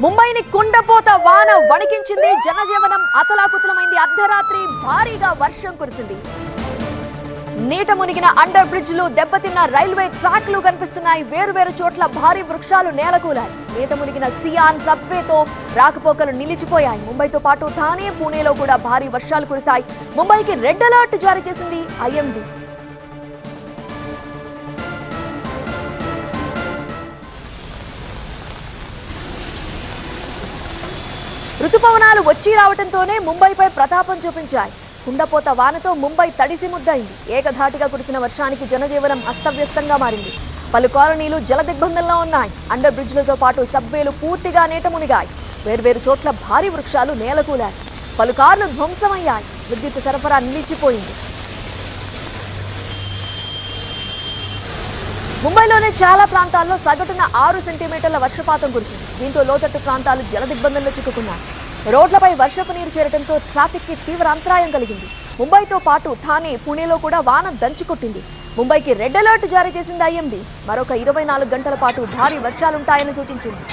ముంబైని కుండపోత వాన వణికించింది. జనజీవనం అతలాకుతలమైంది. అర్ధరాత్రి భారీగా వర్షం కురిసింది. నీట మునిగిన అండర్ బ్రిడ్జ్లు, దెబ్బతిన్న రైల్వే ట్రాక్లు కనిపిస్తున్నాయి. వేరువేరు చోట్ల భారీ వృక్షాలు నేలకూలాయి. నీట మునిగిన సియాన్ సబ్వేతో రాకపోకలు నిలిచిపోయాయి. ముంబైతో పాటు థానే, పూణేలో కూడా భారీ వర్షాలు కురిశాయి. ముంబైకి రెడ్ అలర్ట్ జారీ చేసింది ఐఎండీ. రుతుపవనాలు వచ్చి రావడంతోనే ముంబైపై ప్రతాపం చూపించాయి. కుండపోత వానతో ముంబై తడిసి ముద్దయింది. ఏకధాటిగా కురిసిన వర్షానికి జనజీవనం అస్తవ్యస్తంగా మారింది. పలు కాలనీలు జలదిగ్బంధంలో ఉన్నాయి. అండర్ బ్రిడ్జ్లతో పాటు సబ్వేలు పూర్తిగా నీట మునిగాయి. వేర్వేరు చోట్ల భారీ వృక్షాలు నేలకూలాయి. పలు కార్లు ధ్వంసమయ్యాయి. విద్యుత్ సరఫరా నిలిచిపోయింది. ముంబైలోనే చాలా ప్రాంతాల్లో సగటున 6 సెంటీమీటర్ల వర్షపాతం కురిసింది. దీంతో లోతట్టు ప్రాంతాలు జలదిగ్బంధంలో చిక్కుకున్నాయి. రోడ్లపై వర్షపు నీరు చేరడంతో ట్రాఫిక్ కి తీవ్ర అంతరాయం కలిగింది. ముంబైతో పాటు థానే, పూణేలో కూడా వాన దంచికొట్టింది. ముంబైకి రెడ్ అలర్ట్ జారీ చేసింది ఐఎండీ. మరొక 24 గంటల పాటు భారీ వర్షాలుంటాయని సూచించింది.